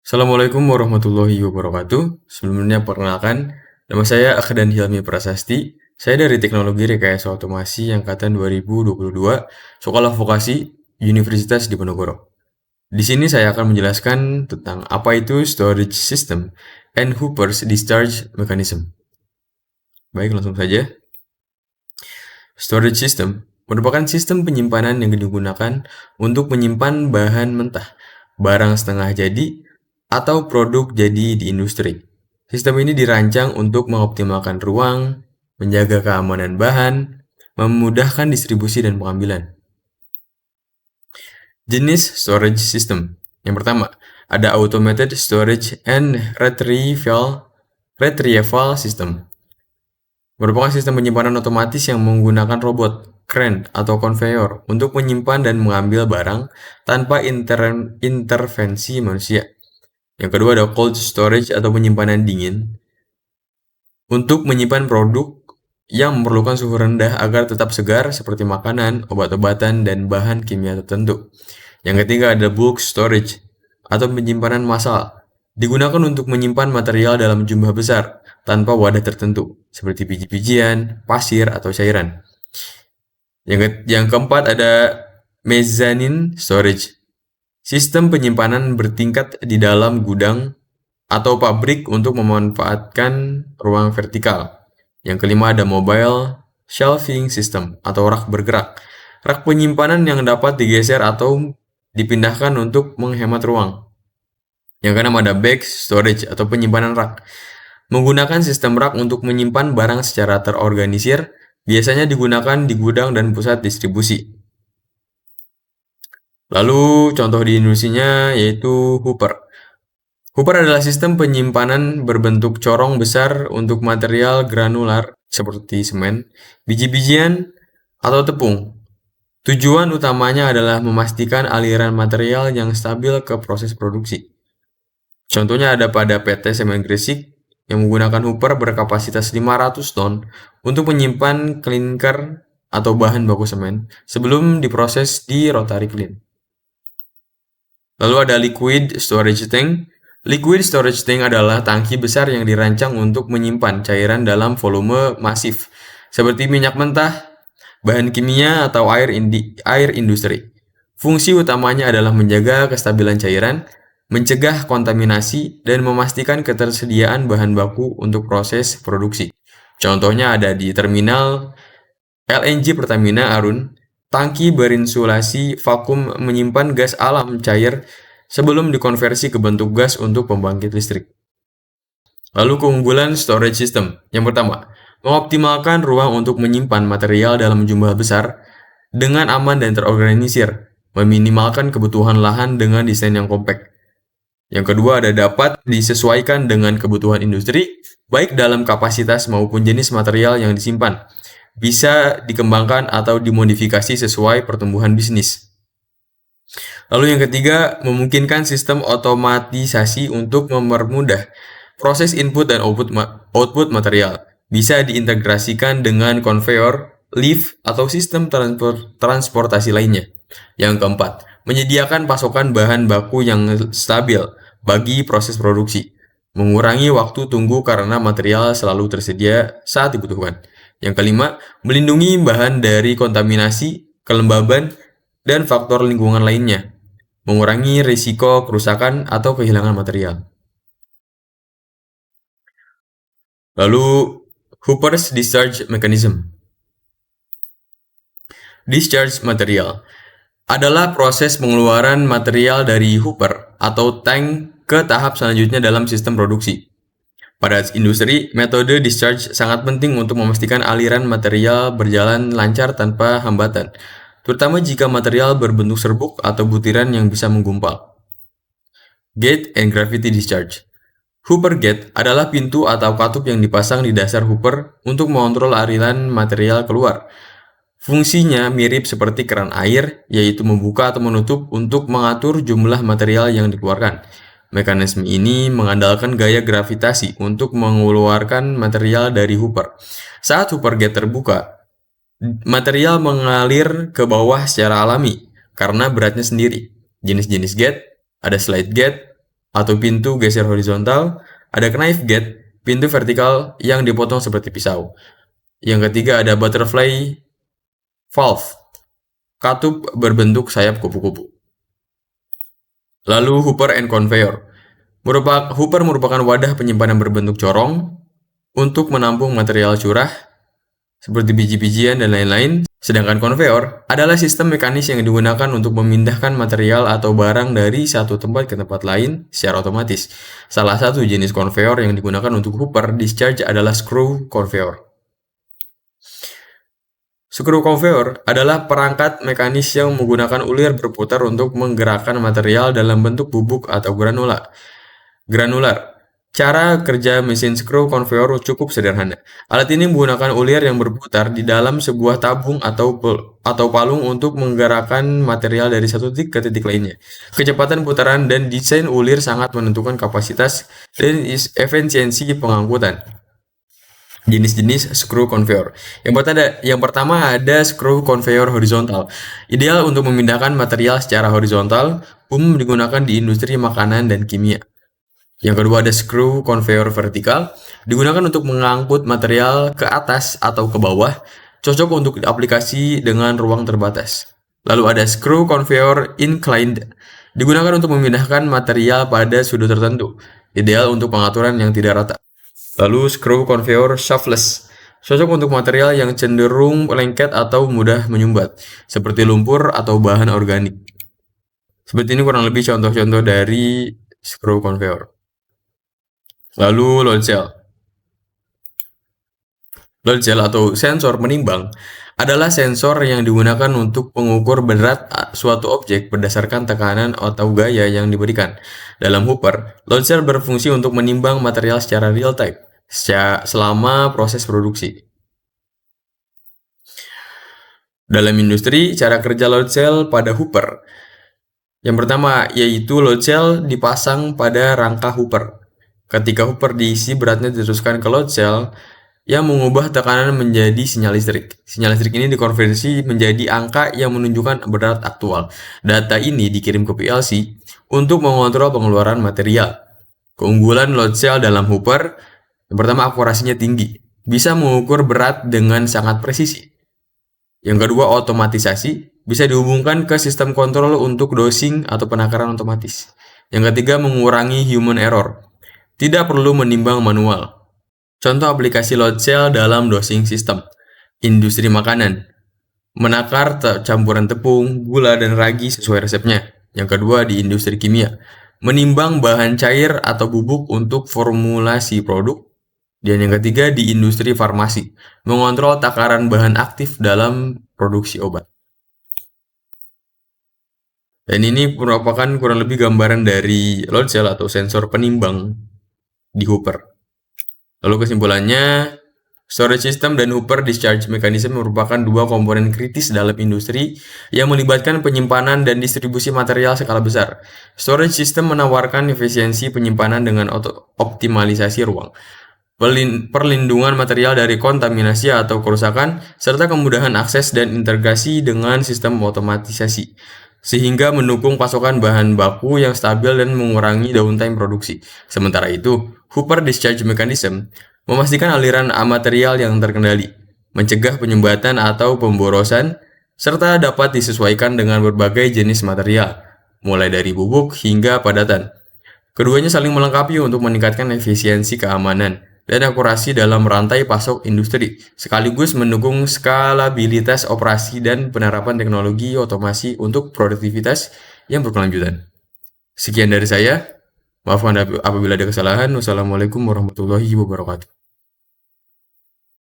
Assalamualaikum warahmatullahi wabarakatuh. Sebelumnya perkenalkan, nama saya Akhdan Hilmi Prasasti. Saya dari Teknologi Rekayasa Otomasi Angkatan 2022, Sekolah Vokasi Universitas Diponegoro. Di sini saya akan menjelaskan tentang apa itu storage system and Hooper's discharge mechanism. Baik, langsung saja. Storage system merupakan sistem penyimpanan yang digunakan untuk menyimpan bahan mentah, barang setengah jadi, atau produk jadi di industri. Sistem ini dirancang untuk mengoptimalkan ruang, menjaga keamanan bahan, memudahkan distribusi dan pengambilan. Jenis storage system. Yang pertama, ada automated storage and retrieval system. Merupakan sistem penyimpanan otomatis yang menggunakan robot, crane, atau konveyor untuk menyimpan dan mengambil barang tanpa intervensi manusia. Yang kedua ada cold storage atau penyimpanan dingin untuk menyimpan produk yang memerlukan suhu rendah agar tetap segar seperti makanan, obat-obatan, dan bahan kimia tertentu. Yang ketiga ada bulk storage atau penyimpanan massal. Digunakan untuk menyimpan material dalam jumlah besar tanpa wadah tertentu, seperti biji-bijian, pasir, atau cairan. Yang keempat ada mezzanine storage. Sistem penyimpanan bertingkat di dalam gudang atau pabrik untuk memanfaatkan ruang vertikal. Yang kelima ada mobile shelving system atau rak bergerak. Rak penyimpanan yang dapat digeser atau dipindahkan untuk menghemat ruang. Yang keenam ada bag storage atau penyimpanan rak. Menggunakan sistem rak untuk menyimpan barang secara terorganisir, biasanya digunakan di gudang dan pusat distribusi. Lalu contoh di Indonesianya yaitu Hooper. Hooper adalah sistem penyimpanan berbentuk corong besar untuk material granular seperti semen, biji-bijian, atau tepung. Tujuan utamanya adalah memastikan aliran material yang stabil ke proses produksi. Contohnya ada pada PT Semen Gresik yang menggunakan hooper berkapasitas 500 ton untuk menyimpan klinker atau bahan baku semen sebelum diproses di rotary kiln. Lalu ada liquid storage tank. Liquid storage tank adalah tangki besar yang dirancang untuk menyimpan cairan dalam volume masif seperti minyak mentah, bahan kimia, atau air industri. Fungsi utamanya adalah menjaga kestabilan cairan, mencegah kontaminasi, dan memastikan ketersediaan bahan baku untuk proses produksi. Contohnya ada di terminal LNG Pertamina Arun, tangki berinsulasi vakum menyimpan gas alam cair sebelum dikonversi ke bentuk gas untuk pembangkit listrik. Lalu keunggulan storage system. Yang pertama, mengoptimalkan ruang untuk menyimpan material dalam jumlah besar dengan aman dan terorganisir, meminimalkan kebutuhan lahan dengan desain yang kompak. Yang kedua ada dapat disesuaikan dengan kebutuhan industri, baik dalam kapasitas maupun jenis material yang disimpan. Bisa dikembangkan atau dimodifikasi sesuai pertumbuhan bisnis. Lalu yang ketiga, memungkinkan sistem otomatisasi untuk mempermudah proses input dan output material. Bisa diintegrasikan dengan konveyor, lift, atau sistem transportasi lainnya. Yang keempat, menyediakan pasokan bahan baku yang stabil bagi proses produksi, mengurangi waktu tunggu karena material selalu tersedia saat dibutuhkan. Yang kelima, melindungi bahan dari kontaminasi, kelembaban, dan faktor lingkungan lainnya, mengurangi risiko kerusakan atau kehilangan material. Lalu, Hooper's discharge mechanism. Discharge material adalah proses pengeluaran material dari hooper atau tank ke tahap selanjutnya dalam sistem produksi. Pada industri, metode discharge sangat penting untuk memastikan aliran material berjalan lancar tanpa hambatan, terutama jika material berbentuk serbuk atau butiran yang bisa menggumpal. Gate and gravity discharge. Hooper gate adalah pintu atau katup yang dipasang di dasar hooper untuk mengontrol aliran material keluar. Fungsinya mirip seperti keran air, yaitu membuka atau menutup untuk mengatur jumlah material yang dikeluarkan. Mekanisme ini mengandalkan gaya gravitasi untuk mengeluarkan material dari hooper. Saat hooper gate terbuka, material mengalir ke bawah secara alami karena beratnya sendiri. Jenis-jenis gate, ada slide gate, atau pintu geser horizontal, ada knife gate, pintu vertikal yang dipotong seperti pisau. Yang ketiga ada butterfly valve, katup berbentuk sayap kupu-kupu. Lalu hooper and conveyor. Hooper merupakan wadah penyimpanan berbentuk corong untuk menampung material curah seperti biji-bijian dan lain-lain. Sedangkan conveyor adalah sistem mekanis yang digunakan untuk memindahkan material atau barang dari satu tempat ke tempat lain secara otomatis. Salah satu jenis conveyor yang digunakan untuk hooper discharge adalah screw conveyor. Screw conveyor adalah perangkat mekanis yang menggunakan ulir berputar untuk menggerakkan material dalam bentuk bubuk atau granular. Cara kerja mesin screw conveyor cukup sederhana. Alat ini menggunakan ulir yang berputar di dalam sebuah tabung atau palung untuk menggerakkan material dari satu titik ke titik lainnya. Kecepatan putaran dan desain ulir sangat menentukan kapasitas dan efisiensi pengangkutan. Jenis-jenis screw conveyor. Yang pertama ada screw conveyor horizontal. Ideal untuk memindahkan material secara horizontal, umum digunakan di industri makanan dan kimia. Yang kedua ada screw conveyor vertikal, digunakan untuk mengangkut material ke atas atau ke bawah, cocok untuk aplikasi dengan ruang terbatas. Lalu ada screw conveyor inclined, digunakan untuk memindahkan material pada sudut tertentu, ideal untuk pengaturan yang tidak rata. Lalu screw conveyor shaftless, cocok untuk material yang cenderung lengket atau mudah menyumbat, seperti lumpur atau bahan organik. Seperti ini kurang lebih contoh-contoh dari screw conveyor. Lalu load cell. Load cell atau sensor menimbang adalah sensor yang digunakan untuk mengukur berat suatu objek berdasarkan tekanan atau gaya yang diberikan. Dalam hooper, load cell berfungsi untuk menimbang material secara real time selama proses produksi. Dalam industri, cara kerja load cell pada hooper. Yang pertama yaitu load cell dipasang pada rangka hooper. Ketika hooper diisi, beratnya diteruskan ke load cell yang mengubah tekanan menjadi sinyal listrik. Sinyal listrik ini dikonversi menjadi angka yang menunjukkan berat aktual. Data ini dikirim ke PLC untuk mengontrol pengeluaran material. Keunggulan load cell dalam hooper, yang pertama akurasinya tinggi, bisa mengukur berat dengan sangat presisi. Yang kedua otomatisasi, bisa dihubungkan ke sistem kontrol untuk dosing atau penakaran otomatis. Yang ketiga mengurangi human error, tidak perlu menimbang manual. Contoh aplikasi load cell dalam dosing system. Industri makanan, menakar campuran tepung, gula, dan ragi sesuai resepnya. Yang kedua di industri kimia, menimbang bahan cair atau bubuk untuk formulasi produk. Dan yang ketiga di industri farmasi, mengontrol takaran bahan aktif dalam produksi obat. Dan ini merupakan kurang lebih gambaran dari load cell atau sensor penimbang di hooper. Lalu kesimpulannya, storage system dan hooper discharge mechanism merupakan dua komponen kritis dalam industri yang melibatkan penyimpanan dan distribusi material skala besar. Storage system menawarkan efisiensi penyimpanan dengan optimalisasi ruang, perlindungan material dari kontaminasi atau kerusakan, serta kemudahan akses dan integrasi dengan sistem otomatisasi, sehingga mendukung pasokan bahan baku yang stabil dan mengurangi downtime produksi. Sementara itu, hooper discharge mechanism memastikan aliran material yang terkendali, mencegah penyumbatan atau pemborosan, serta dapat disesuaikan dengan berbagai jenis material, mulai dari bubuk hingga padatan. Keduanya saling melengkapi untuk meningkatkan efisiensi keamanan dan akurasi dalam rantai pasok industri, sekaligus mendukung skalabilitas operasi dan penerapan teknologi otomasi untuk produktivitas yang berkelanjutan. Sekian dari saya. Maafkan apabila ada kesalahan. Wassalamualaikum warahmatullahi wabarakatuh.